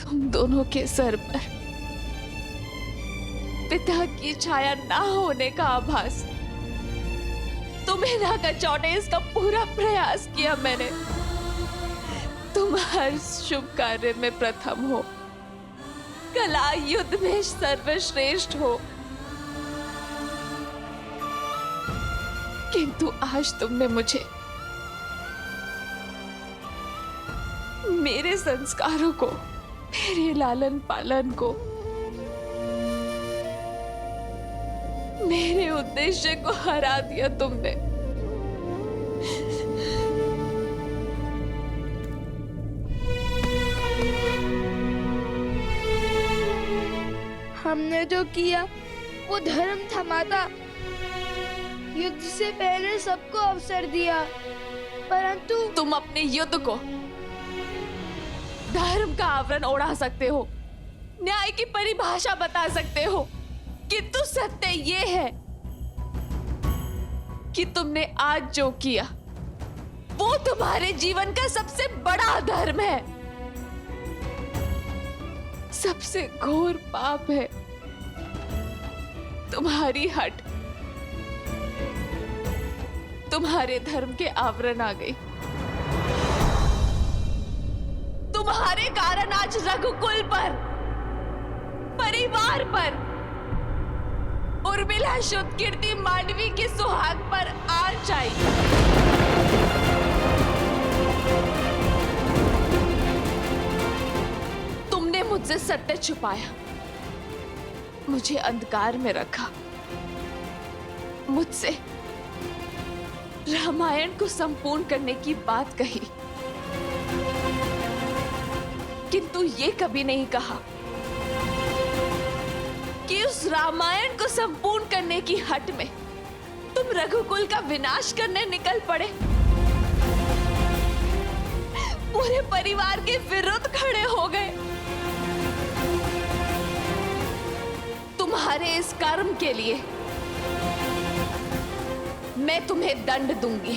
तुम दोनों के सर पर पिता की छाया ना होने का आभास तुम्हें ना कचौने इसका पूरा प्रयास किया मैंने। तुम हर शुभ कार्य में प्रथम हो, कला युद्ध में सर्वश्रेष्ठ हो, किंतु आज तुमने मुझे मेरे संस्कारों को, मेरे लालन पालन को, मेरे उद्देश्य को हरा दिया तुमने। हमने जो किया वो धर्म था माता। युद्ध से पहले सबको अवसर दिया, परंतु तुम अपने युद्ध को धर्म का आवरण ओढ़ा सकते हो, न्याय की परिभाषा बता सकते हो, किंतु सत्य ये है कि तुमने आज जो किया वो तुम्हारे जीवन का सबसे बड़ा धर्म है, सबसे घोर पाप है। तुम्हारी हट तुम्हारे धर्म के आवरण आ गई। तुम्हारे कारण आज रघुकुल पर, परिवार पर, उर्मिला शुद्ध कीर्ति मांडवी के सुहाग पर आँच आई। तुमने मुझसे सत्य छुपाया, मुझे अंधकार में रखा, मुझसे रामायण को संपूर्ण करने की बात कही, किंतु ये कभी नहीं कहा कि उस रामायण को संपूर्ण करने की हट में तुम रघुकुल का विनाश करने निकल पड़े, पूरे परिवार के विरुद्ध खड़े हो गए। तुम्हारे इस कर्म के लिए मैं तुम्हें दंड दूंगी।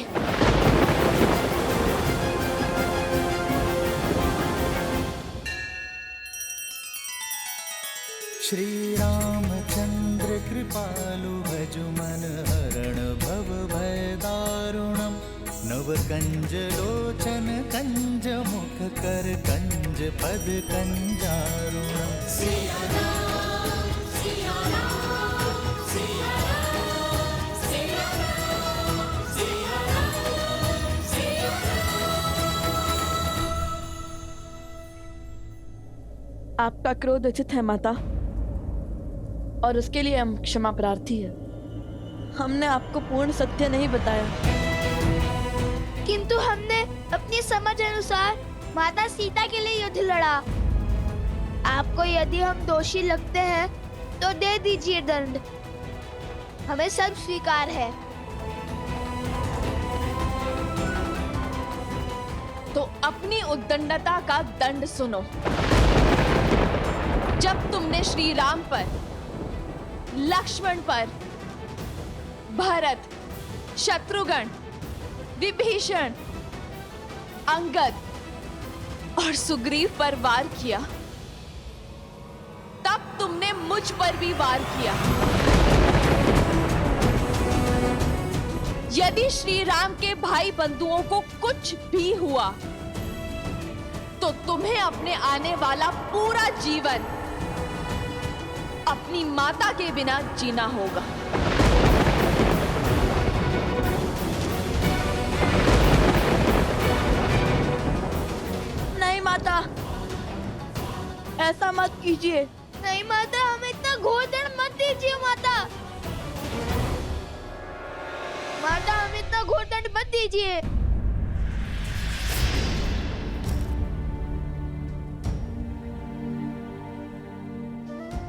श्री रामचंद्र कृपालु भजु मन हरण भव भय दारुणम। नव कंज लोचन कंज मुख कर कंज पद कंजारुणम। सिया राम, सिया राम, सिया राम, सिया राम, सिया राम, सिया राम। आपका क्रोध उचित है माता, और उसके लिए हम क्षमा प्रार्थी है। हमने आपको पूर्ण सत्य नहीं बताया, किंतु हमने अपनी समझ अनुसार माता सीता के लिए युद्ध लड़ा। आपको यदि हम दोषी लगते हैं तो दे दीजिए दंड, हमें सब स्वीकार है। तो अपनी उद्दंडता का दंड सुनो। जब तुमने श्री राम पर, लक्ष्मण पर, भरत, शत्रुघ्न, विभीषण, अंगद और सुग्रीव पर वार किया, तब तुमने मुझ पर भी वार किया। यदि श्री राम के भाई बंधुओं को कुछ भी हुआ तो तुम्हें अपने आने वाला पूरा जीवन अपनी माता के बिना जीना होगा। नहीं माता, ऐसा मत कीजिए। नहीं माता, हमें इतना घोर दंड मत दीजिए माता। माता, हमें इतना घोर दंड मत दीजिए।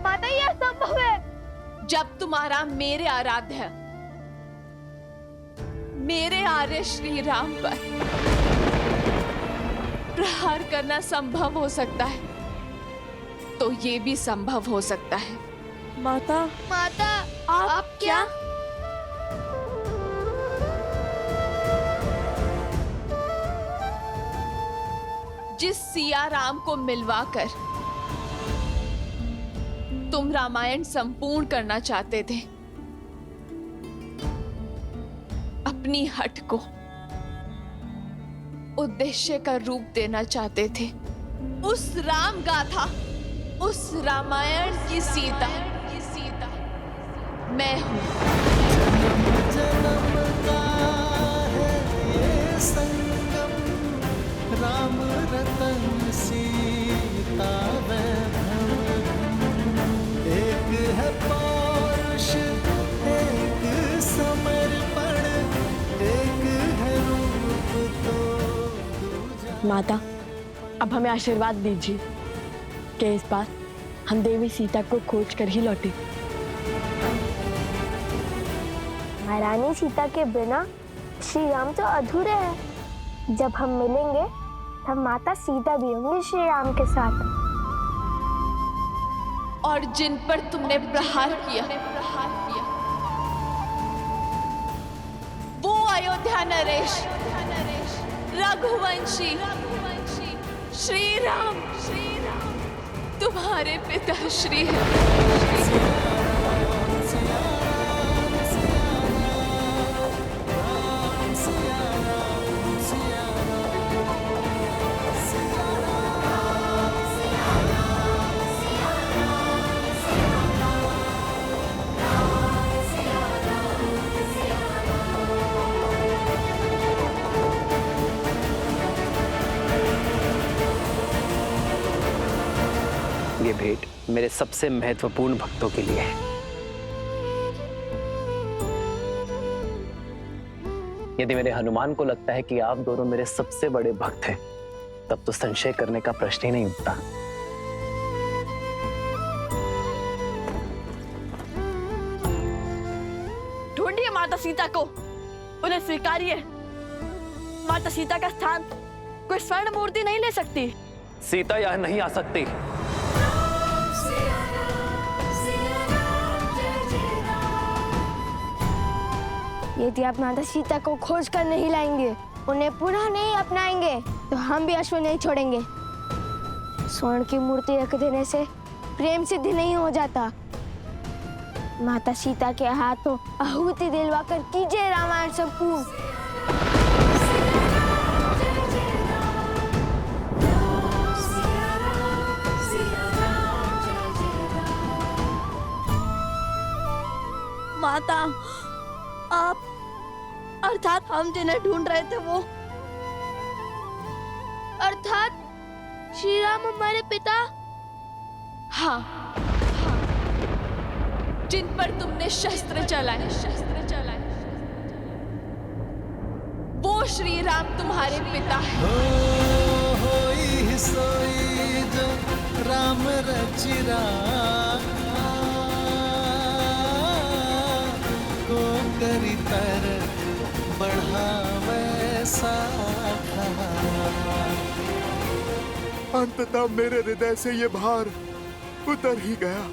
माता, यह संभव है। जब तुम्हारा मेरे आराध्य, मेरे आर्य श्री राम पर प्रहार करना संभव हो सकता है, तो ये भी संभव हो सकता है। माता, माता, आप क्या? जिस सिया राम को मिलवाकर तुम रामायण संपूर्ण करना चाहते थे, अपनी हट को उद्देश्य का रूप देना चाहते थे। उस राम गाथा, उस रामायण की सीता मैं हूं। जन्म का है ये संगम, राम रतन सीता वैभव। एक है पौरुष, एक समर्पण, एक है रूप तो दूजा। माता, अब हमें आशीर्वाद दीजिए कि इस बार हम देवी सीता को खोज कर ही लौटे। महारानी सीता के बिना श्री राम तो अधूरे हैं। जब हम मिलेंगे तब माता सीता भी होंगी श्री राम के साथ। और जिन पर तुमने प्रहार किया, वो अयोध्या नरेश, रघुवंशी श्री राम तुम्हारे पिताश्री हैं। ये भेंट मेरे सबसे महत्वपूर्ण भक्तों के लिए है। यदि मेरे हनुमान को लगता है कि आप दोनों मेरे सबसे बड़े भक्त हैं, तब तो संशय करने का प्रश्न ही नहीं उठता। ढूंढिए माता सीता को, उन्हें स्वीकारिए। माता सीता का स्थान कोई स्वर्ण मूर्ति नहीं ले सकती। सीता यहां नहीं आ सकती। यदि आप माता सीता को खोज कर नहीं लाएंगे, उन्हें पुनः नहीं अपनाएंगे, तो हम भी अश्व नहीं छोड़ेंगे। स्वर्ण की मूर्ति रख देने से प्रेम सिद्ध नहीं हो जाता। माता सीता के हाथों आहुति दिलवा कर कीजिए रामायण संपूर्ण। माता, आप अर्थात हम जिन्हें ढूंढ रहे थे वो, अर्थात श्री राम हमारे पिता। हाँ, जिन पर तुमने शस्त्र चलाए, वो श्री राम तुम्हारे पिता है। होई सोई जो राम रचिरा, को करी तर बढ़ावे साखा। अंततः मेरे हृदय से ये भार उतर ही गया।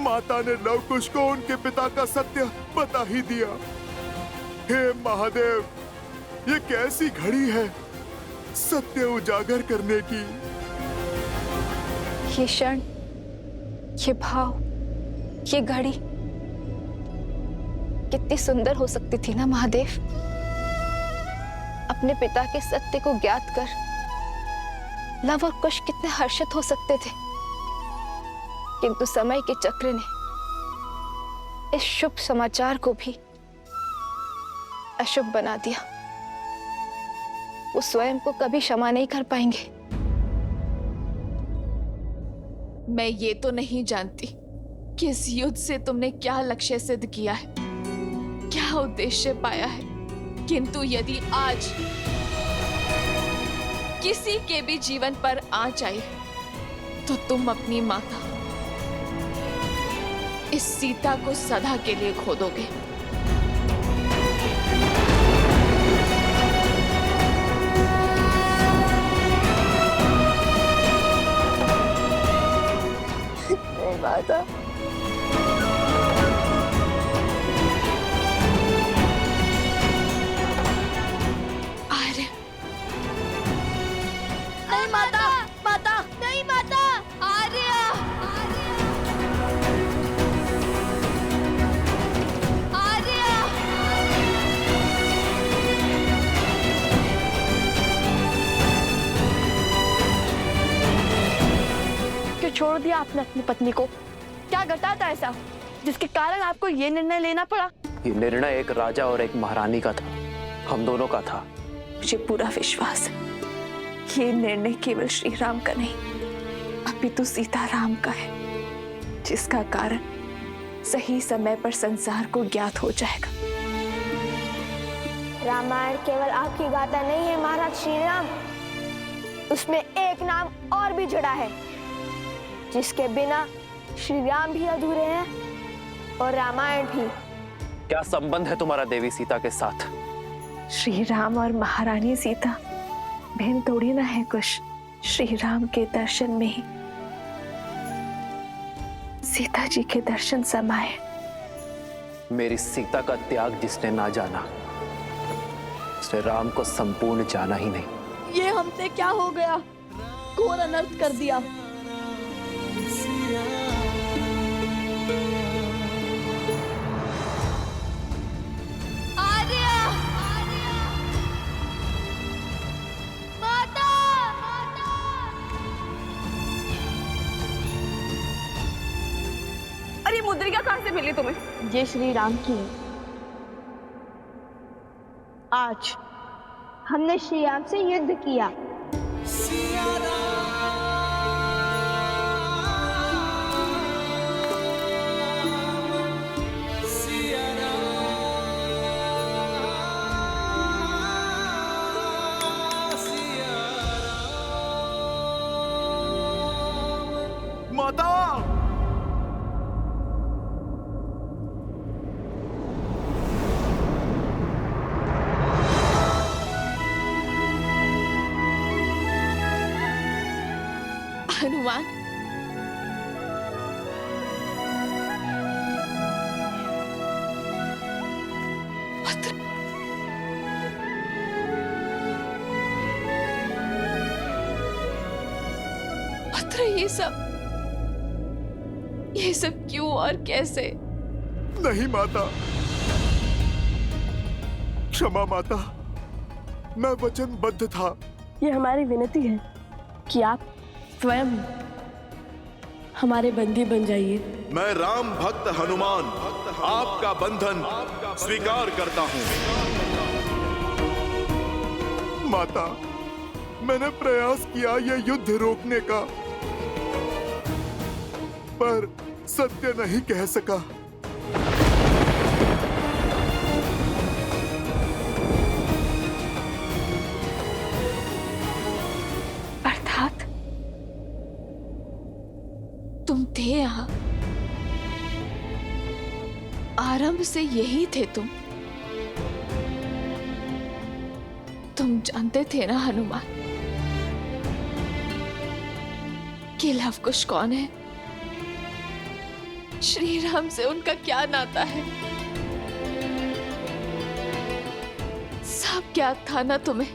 माता ने लवकुश को उनके पिता का सत्य बता ही दिया। हे महादेव, ये कैसी घड़ी है सत्य उजागर करने की। ये क्षण, ये भाव, ये घड़ी कितनी सुंदर हो सकती थी ना महादेव। अपने पिता के सत्य को ज्ञात कर लव और कुश कितने हर्षित हो सकते थे, किंतु समय के चक्र ने इस शुभ समाचार को भी अशुभ बना दिया। वो स्वयं को कभी क्षमा नहीं कर पाएंगे। मैं ये तो नहीं जानती कि इस युद्ध से तुमने क्या लक्ष्य सिद्ध किया है, क्या उद्देश्य पाया है, किंतु यदि आज किसी के भी जीवन पर आँच आई तो तुम अपनी माता इस सीता को सदा के लिए खो दोगे। माता, आर्य, नहीं माता, माता, नहीं माता, आर्य। छोड़ दिया आपने अपनी पत्नी को? क्या घटा था ऐसा जिसके कारण आपको ये निर्णय लेना पड़ा? ये निर्णय एक राजा और एक महारानी का था, हम दोनों का था। मुझे पूरा विश्वास है ये निर्णय केवल श्री राम का नहीं, अपितु सीताराम का है, जिसका कारण सही समय पर संसार को ज्ञात हो जाएगा। रामायण केवल आपकी गाथा नहीं है महाराज श्री राम, उसमें एक नाम और भी जुड़ा है जिसके बिना श्री राम भी अधूरे हैं और रामायण भी। क्या संबंध है तुम्हारा देवी सीता के साथ? श्री राम और महारानी सीता बहन थोड़ी ना है कुछ। श्री राम के दर्शन में ही सीता जी के दर्शन समाये। मेरी सीता का त्याग जिसने ना जाना, उसने राम को संपूर्ण जाना ही नहीं। ये हमसे क्या हो गया? घोर अनर्थ कर दिया। अरे मुद्रिका कहाँ से मिली तुम्हें? ये श्री राम की है। आज हमने श्री राम से युद्ध किया। माता, हनुमान, पत्र पत्र ये सब क्यों और कैसे? नहीं माता, क्षमा माता, मैं वचनबद्ध था। ये हमारी विनती है कि आप स्वयं हमारे बंदी बन जाइए। मैं राम भक्त हनुमान आपका बंधन स्वीकार करता हूँ। माता, मैंने प्रयास किया यह युद्ध रोकने का, पर सत्य नहीं कह सका। अर्थात तुम थे यहाँ, आरंभ से यही थे तुम जानते थे ना हनुमान कि लव कुश कौन है? श्री राम से उनका क्या नाता है? सब ज्ञात था ना तुम्हें,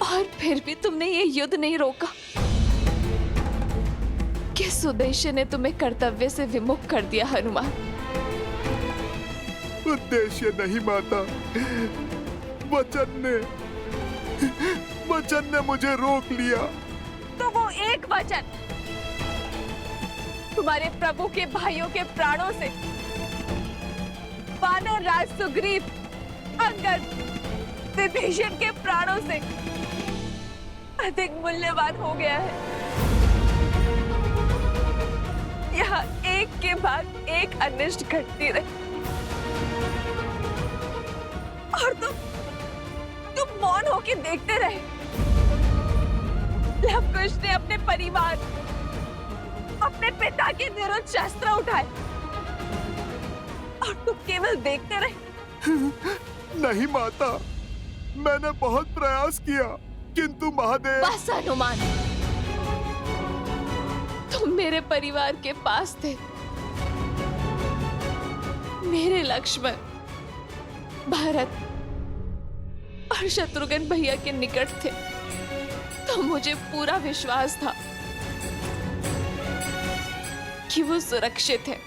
और फिर भी तुमने ये युद्ध नहीं रोका। किस उद्देश्य ने तुम्हें कर्तव्य से विमुख कर दिया हनुमान? उद्देश्य नहीं माता, वचन ने मुझे रोक लिया। तो वो एक वचन तुम्हारे प्रभु के भाइयों के प्राणों से, वानर राज सुग्रीव, अंगद, विभीषण के प्राणों से अधिक मूल्यवान हो गया है। यहाँ एक के बाद एक अनिष्ट घटती रही और तुम मौन होकर देखते रहे। लव कुश ने अपने परिवार, अपने पिता के विरुद्ध शस्त्र उठाए और तुम केवल देखते रहे। नहीं माता, मैंने बहुत प्रयास किया, किंतु महादेव। बस हनुमान, तुम मेरे परिवार के पास थे, मेरे लक्ष्मण, भरत और शत्रुघ्न भैया के निकट थे, तो मुझे पूरा विश्वास था कि वो सुरक्षित है।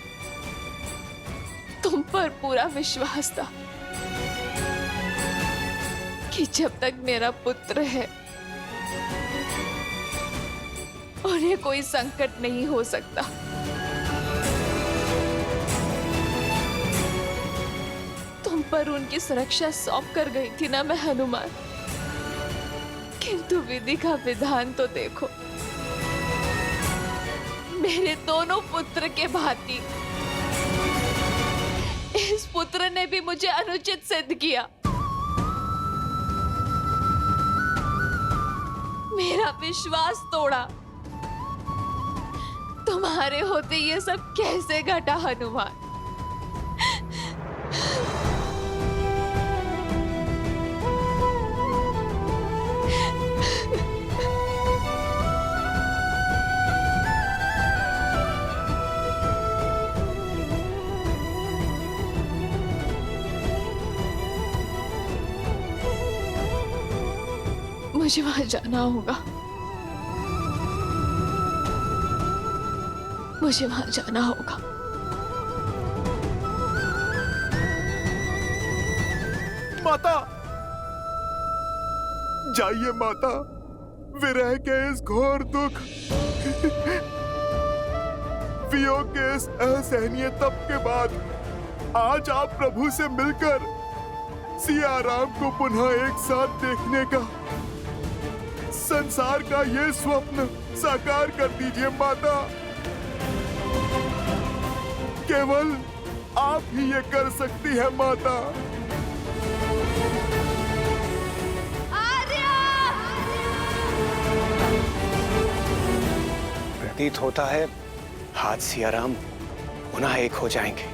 तुम पर पूरा विश्वास था कि जब तक मेरा पुत्र है और उन्हें कोई संकट नहीं हो सकता। तुम पर उनकी सुरक्षा सौंप कर गई थी ना मैं हनुमान, किंतु विधि का विधान तो देखो। मेरे दोनों पुत्र के भांति इस पुत्र ने भी मुझे अनुचित सिद्ध किया। मेरा विश्वास तोड़ा। तुम्हारे होते ये सब कैसे घटा हनुमान? मुझे वहां जाना होगा। मुझे वहां जाना होगा। माता, जाइए माता। विरह के इस घोर दुख, वियोग के इस असहनीय तप के बाद आज आप प्रभु से मिलकर सिया राम को पुनः एक साथ देखने का, संसार का ये स्वप्न साकार कर दीजिए माता। केवल आप ही ये कर सकती है माता। प्रतीत होता है हाथ सियाराम पुनः एक हो जाएंगे।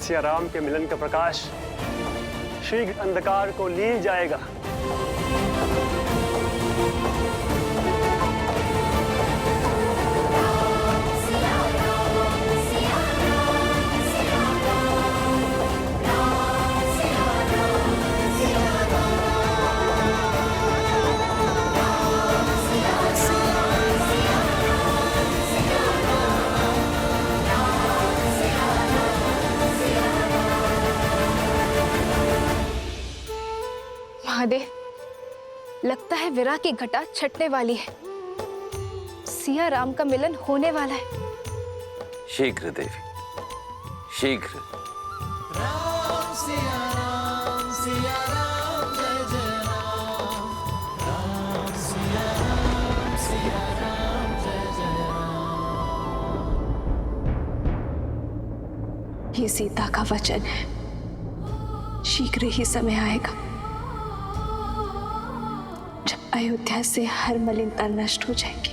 सियाराम के मिलन का प्रकाश शीघ्र अंधकार को लील जाएगा। महादेव, लगता है विरह की घटा छटने वाली है। सिया राम का मिलन होने वाला है। शीघ्र देवी, शीघ्र। राम सिया राम जय जय राम। राम सिया राम जय जय राम। ये सीता का वचन है, शीघ्र ही समय आएगा जब अयोध्या से हर मलिनता नष्ट हो जाएगी,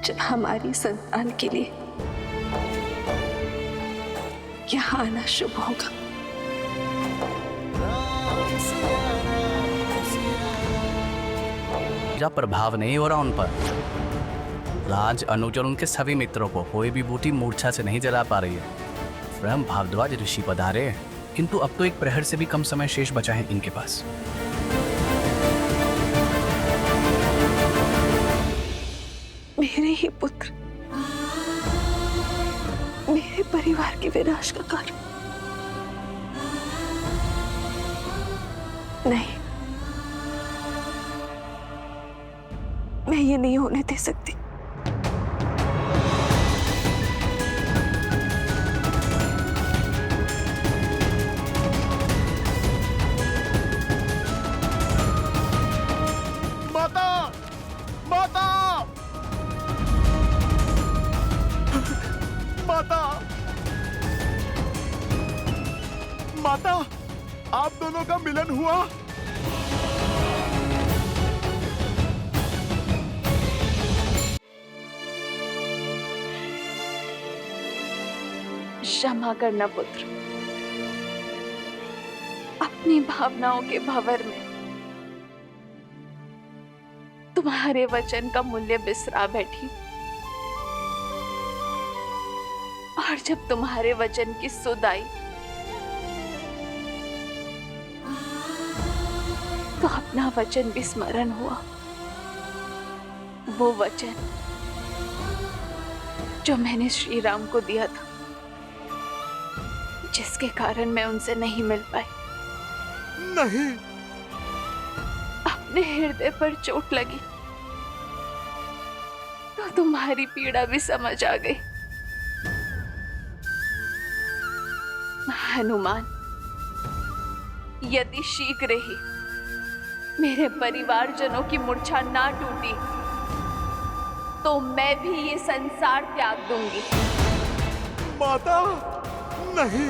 जब हमारी संतान के लिए यहाँ आना शुभ होगा। जब प्रभाव नहीं हो रहा उन पर, राज अनुज और उनके सभी मित्रों को कोई भी बूटी मूर्छा से नहीं जला पा रही है। स्वयं भारद्वाज ऋषि पधारे हैं, किंतु अब तो एक प्रहर से भी कम समय शेष बचा है इनके पास। मेरे ही पुत्र मेरे परिवार के विनाश का कारण। नहीं, मैं ये नहीं होने दे सकती। माता, माता, माता, माता, आप दोनों का मिलन हुआ। क्षमा करना पुत्र, अपनी भावनाओं के भंवर में तुम्हारे वचन का मूल्य बिसरा बैठी। और जब तुम्हारे वचन की सुध आई तो अपना वचन भी स्मरण हुआ। वो वचन जो मैंने श्री राम को दिया था, जिसके कारण मैं उनसे नहीं मिल पाई। नहीं, अपने हृदय पर चोट लगी तो तुम्हारी पीड़ा भी समझ आ गई। हनुमान, यदि शीघ्र ही मेरे परिवारजनों की मूर्छा ना टूटी तो मैं भी ये संसार त्याग दूंगी। माता, नहीं,